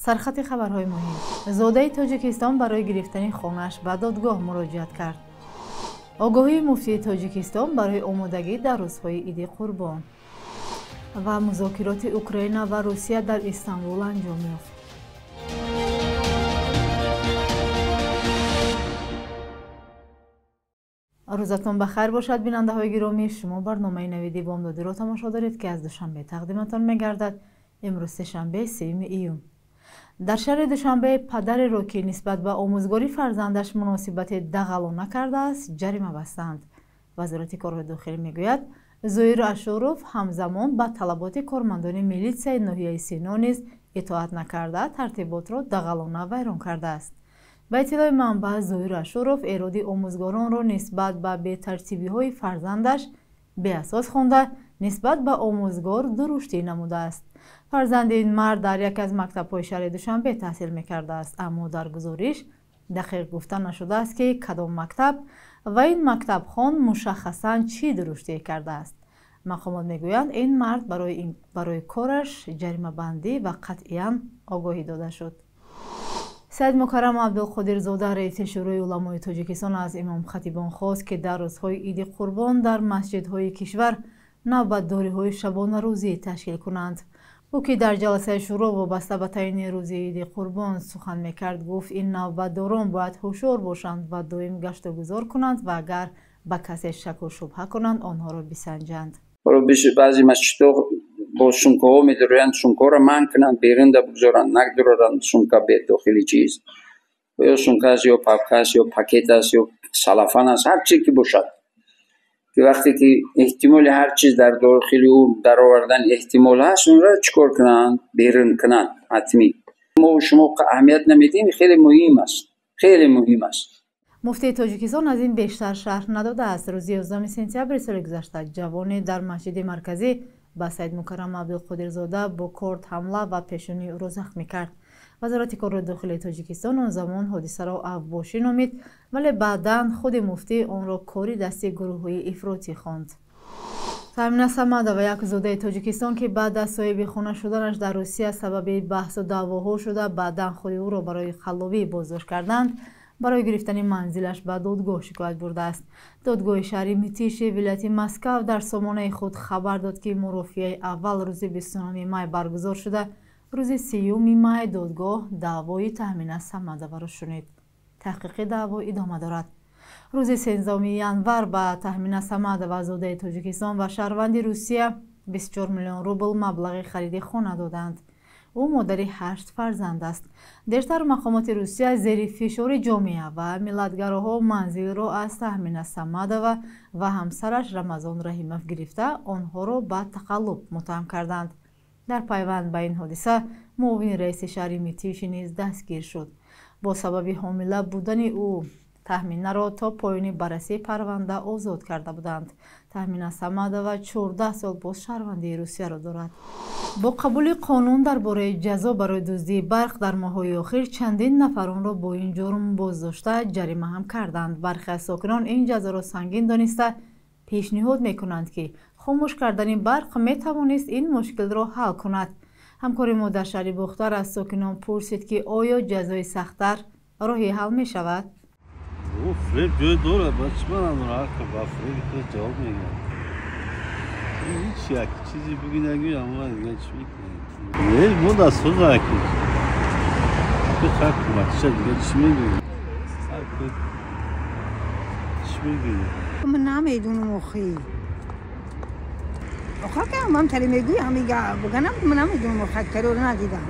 سرخط خبرهای مهم. زوداي тоҷикистон барои гирифтани хонааш ба додгоҳ муроҷиат кард. Огоҳии муфтии тоҷикистон барои омодагӣ дар рӯзҳои иди қурбон ва музокироти Украина ва Русия дар Истанбул анҷом ёфт. рӯзатон бахайр бошад бинандаҳои гиромӣ. шумо барномаи навиди бомдодиро тамошо доред ки аз душанбе тақдиматон мегардад. имрӯз сешанбе 3 июн. дар шаҳри душанбе падареро ки нисбат ба омӯзгори фарзандаш муносибати дағалона кардааст ҷарима бастанд. вазорати корҳои дохилӣ мегӯяд зоир ашуров ҳамзамон ба талаботи кормандони милитсияи ноҳияи Сино низ итоат накарда тартиботро дағалона вайрон кардааст. ба иттилои манбаъ зоир ашуров эроди омӯзгоронро нисбат ба бетартибиҳои фарзандаш беасос хонда нисбат ба омӯзгор дуруштӣ намудааст. фарзанди ин мард дар яке аз мактабҳои шаҳри душанбе таҳсил мекардааст, аммо дар гузориш дақиқ гуфта нашудааст ки кадом мактаб ва ин мактабхон мушаххасан чӣ дуруштие кардааст. мақомот мегӯянд ин мард барои кораш ҷаримабандӣ ва қатъиян огоҳӣ дода шуд. Сайид Мукаррам Абдулқодирзода раиси шӯрои уламои Тоҷикистон аз имом-хатибон хост ки дар рӯзҳои иди қурбон дар масҷидҳои кишвар навбатдориҳои шабонарӯзӣ ташкил кунанд. ӯ ки дар ҷаласаи шӯро вобаста ба таъйини рӯзи иди қурбон сухан мекард, гуфт ин навбатдорон бояд ҳушёр бошанд ва доим гашту гузор кунанд ва агар ба касе шаку шубҳа конанд онҳоро бисанҷанд. баъзи масҷидҳо бо сумкаҳо медороянд, сумкаҳоро манъ кунанд, беринда бигзоранд, нагдоранд сумка бе дохили чиз, ё сумка аст, ё папка аст, ё пакет аст, ё салафан аст, ҳар чизе ки бошад. ки вақте ки эҳтимоли ҳар чиз дар дохили ӯ даровардан эҳтимол ҳаст, онро чикор кунанд? Берин кунанд ҳатмӣ. мо шумо аҳамият намедиҳем, хеле муҳим аст, хеле муҳим аст. муфтии тоҷикистон аз ин бештар шарҳ надодааст. рӯзи 11 сентябри соли гузашта ҷавоне дар масҷиди марказӣ ба Сайид Мукаррам Абдулқодирзода бо корд ҳамла ва пешонии ӯро захмӣ кард. вазорати корҳои дохилии тоҷикистон он замон ҳодисаро авбошӣ номид, вале баъдан худи муфтӣ онро кори дасти гурӯҳҳои ифротӣ хонд. Тамина Самадова, як зодаи Тоҷикистон ки баъд аз соҳиби хона шуданаш дар Русия сабаби баҳсу даъвоҳо шуда баъдан худи ӯро барои халловӣ боздошт карданд, барои гирифтани манзилаш ба додгоҳ шикоят бурдааст. додгоҳи шаҳри Митиши вилояти Москав дар сомонаи худ хабар дод ки мурофиаи аввал рӯзи 29 май баргузор шуда, рӯзи 30 май додгоҳ даъвои Тамина Самадоваро шунид. таҳқиқи даъво идома дорад. рӯзи 13 январ ба Тамина Самадова зодаи Тоҷикистон ва шаҳрванди Русия 24 миллион рубл маблағи хариди хона доданд. ӯ модари 8 фарзанд аст. дертар мақомоти Русия зери фишори ҷомеа ва миллатгароҳо манзилро аз Тамина Самадова ва ҳамсараш Рамазон Раҳимов гирифта, онҳоро ба тақаллуб муттаҳам карданд. дар пайванд ба ин ҳодиса муовини раиси шаҳри Митиши низ дастгир шуд. бо сабаби ҳомила будани ӯ Таҳминаро то поёни баррасии парванда озод карда буданд. Таҳмина Самадова 14 сол боз шаҳрвандии Русияро дорад. бо қабули қонун дар бораи ҷазо барои дуздии барқ дар моҳҳои охир чандин нафаронро бо ин ҷурм боздошта ҷарима ҳам карданд. бархе аз сокинон ин ҷазоро сангин дониста пешниҳод мекунанд ки хомӯш кардани барқ метавонист ин мушкилро ҳал кунад. ҳамкори мо дар шаҳри Бухтар аз сокинон пурсид ки оё ҷазои сахттар роҳи ҳал мешавад. فریب جای داره بچه من هم راحت که با فریب تو جواب میگم هیچ یک چیزی بگی نگوی اما دیگه چی میکنی نه ما دست رو زاکی که خرک کمکشه دیگه چی میگوی چی میگوی من نمیدونم آخی آخه که هم تری میگوی همیگه بگنم من نمیدونم آخه تری رو ندیدم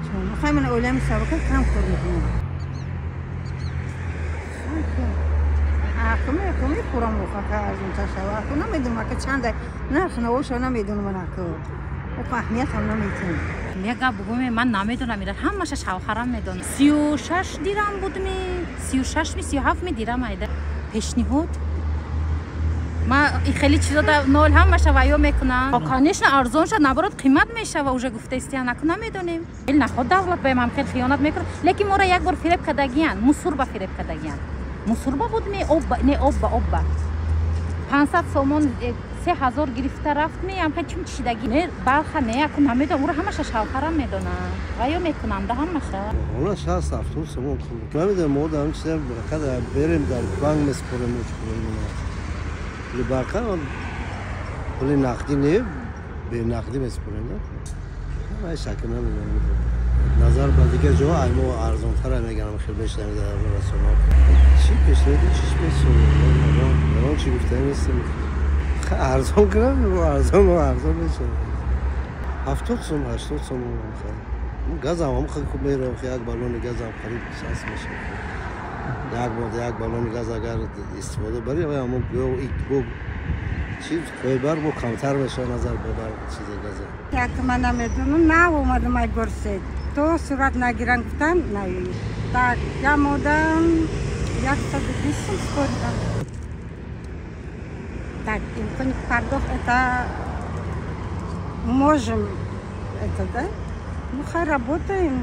چون آخه من اولم سبکه کم خور میکنم کمی خورم که از اون تشوه که نمیدونم که چنده نرخ نوشو نمیدونم من که او اهمیت هم نمیتونم میگه بگویم من نمیدونم میره همش شوهرم میدونم 36 دیرم بود می 36 می 37 می دیرم ایده پیشنهاد ما خیلی چیزا در نول همش وایو میکنن کانش ارزون شد نبرد قیمت میشه و اوجا گفته استیان نکنه میدونیم این نخود دولت به من خیلی خیانت میکنه لیکن ما را یک بار فریب کردگیان مسور با فریب کردگیان مسوربا بود می اوبا نه اوبا 500 سومون 3000 гирифта рафт меям ҳечим чидагӣ не балха не якум намедонам уро ҳамаша шавҳарам медонам ва ё мекунанда ҳамаша ҳолаш ҳаст автобусамон намедонам мо дар чизам қадр берем дар банк меспорем пули барқа пули нақдӣ не бенақдӣ меспорем ҳамаи шакл намедонам назар ба дигар ҷо аймо арзонтара мегарам хел бештар дар расонот чӣ пешниҳоди чиш месонам чӣ гуфтани нестем арзон кунам арзон мешавад 70 сом 80 сом газам ҳам хеле хуб меравад як баллони газам қариб 60 мешавад як баллони газ агар истифода барем ҳамон бо чиз қойбар бо камтар мешавад назар ба чизи газа як ман намедонам нав омадам ай борсед то сурат нагиран гуфтам наёи так я модам 120 сом споридам так имкони пардохт это можем это да ну хай работаем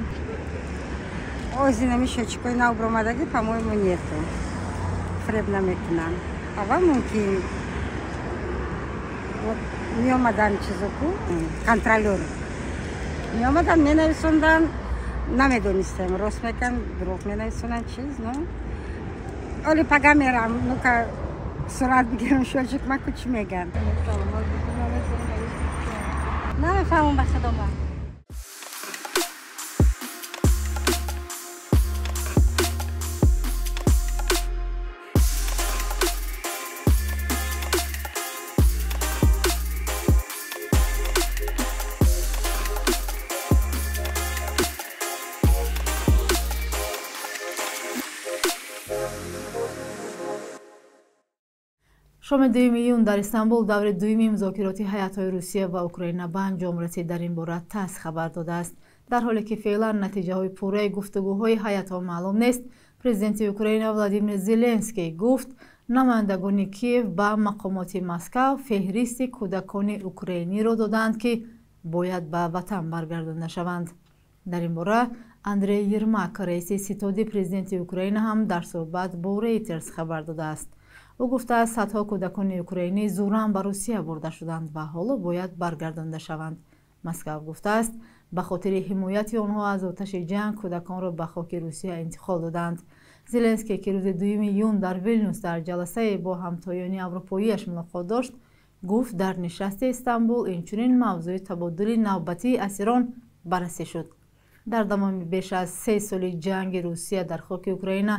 озинами счётчикой на омодагӣ по-моему нету фреб намекунам ава мумкин вот меомадан чизоку контролёр меомадан менависондам намедонистем рост мекан дурӯғ менависонам чиз но оли пага мерам нука сурат бигирам счётчик маку чӣ меган намефаҳмам ба худома шоми 2 июн дар Истанбул даври дуюми музокироти ҳайатҳои Русия ва Украина ба анҷом расид. Дар ин бора ТАСС хабар додааст. дар ҳоле ки феълан натиҷаҳои пурраи гуфтугӯҳои ҳайатҳо маълум нест, президенти Украина Владимир Зеленский гуфт намояндагони Киев ба мақомоти Москав феҳристи кӯдакони украиниро доданд, ки бояд ба ватан баргардонда шаванд. дар ин бора Андрей Ермак, раиси ситоди президенти Украина ҳам дар суҳбат бо Reuters хабар додааст. ӯ гуфтааст садҳо кӯдакони украинӣ зӯран ба Русия бурда шуданд ва ҳоло бояд баргардонда шаванд. Москав гуфтааст ба хотири ҳимояти онҳо аз оташи ҷанг кӯдаконро ба хоки Русия интиқол доданд. Зеленский, ки рӯзи 2 июн дар Вилнюс дар ҷаласае бо ҳамтоёни аврупоиаш мулоқот дошт, гуфт дар нишасти Истанбул инчунин мавзӯи табодули навбатии асирон баррасӣ шуд. дар тамоми беш аз 3 соли ҷанги Русия дар хоки Украина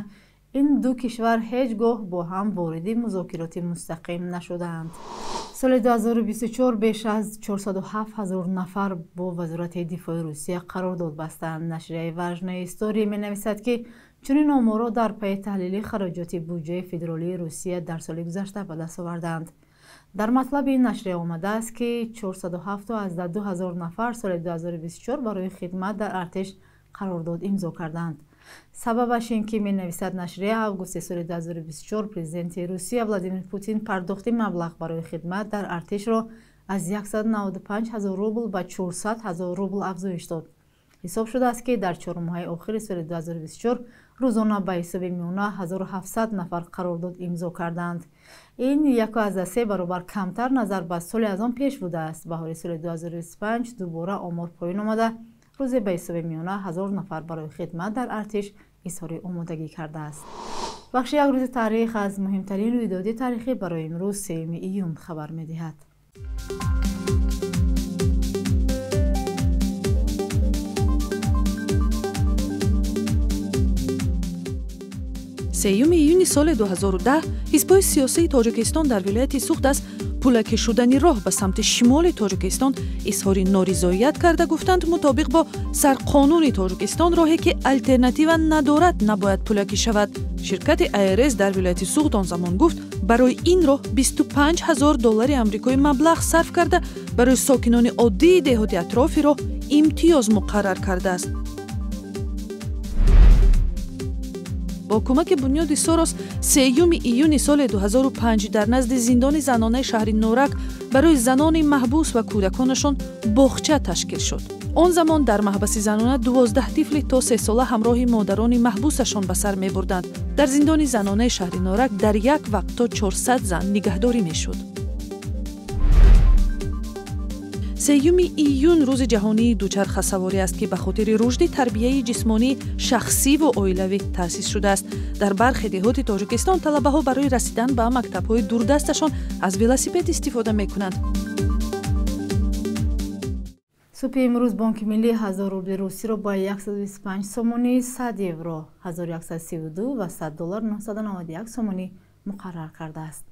ин ду кишвар ҳеҷ гоҳ бо ҳам вориди музокироти мустақим нашудаанд. соли 2024 беш аз 407 000 нафар бо вазорати дифои Русия қарордод бастанд. Нашрияи важнаи история менависад, ки чунин оморро дар пайи таҳлили хароҷоти буҷаи федералии Русия дар соли гузашта ба даст оварданд. дар матлаби ин нашрия омадааст, ки 472 000 нафар соли 2024 барои хидмат дар артиш қарордод имзо карданд. Сабабаш ин ки менависад нашрия августи соли 2024 президенти Русия Владимир Путин пардохти маблағ барои хидмат дар артишро аз 195 000 рубл ба 400 000 рубл афзоиш дод. ҳисоб шудааст, ки дар 4 моҳаи охири соли 2024 рӯзона ба ҳисоби миёна 1700 нафар қарордод имзо карданд. ин 1,3 баробар камтар назар ба соли аз он пеш будааст. баҳори соли 2025 дубора омор поён омада рӯзе ба ҳисоби миёна 1000 нафар барои хидмат дар артиш изҳори омодагӣ кардааст. бахши як рӯзи таърих аз муҳимтарин рӯйдоди таърихӣ барои имрӯз 3 июн хабар медиҳад. سیوم ایونی سال 2010 حزب‌های سیاسی تاجیکستان در ولایت سوختس پولکی شدنی راه به سمت شمال تاجیکستان اظهار نارضایت کرده گفتند مطابق با سرقانون تاجیکستان راهی که الटरनेटिव ندارد نباید پولکی شود. شرکت IRS در ولایت سوخت آن زمان گفت برای این راه $25,000 آمریکایی مبلغ صرف کرده برای ساکنان عادی دهات اطراف راه امتیاز مقرر کرده است. با کمک بنیاد سوروس 3 ایون سال 2005 در نزد زندان زنانه شهر نورک برای زنان محبوس و کودکانشان باغچه تشکیل شد. آن زمان در محبس زنانه 12 طفل تا 3 ساله همراه مادران محبوسشان به سر می‌بردند. در زندان زنانه شهر نورک در یک وقت تا 400 زن نگهداری می‌شد. 3 июн рӯзи ҷаҳонии дучархасаворӣ аст, ки ба хотири рушди тарбияи ҷисмонии шахсиву оилавӣ таъсис шудааст. Дар бархе деҳоти Тоҷикистон талабаҳо барои расидан ба мактабҳои дурдасташон аз велосипед истифода мекунанд. субҳи имрӯз бонки миллии 1000 рубли русиро ба 125 сомонӣ, 100 евро 1132 ва 100 доллар 991 сомонӣ муқаррар кардааст.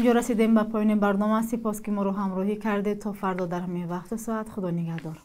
инҷо расидем ба поёни барнома. сипос ки моро ҳамроҳӣ кардед. То фардо дар ҳамин вақту соат худо нигаҳдор.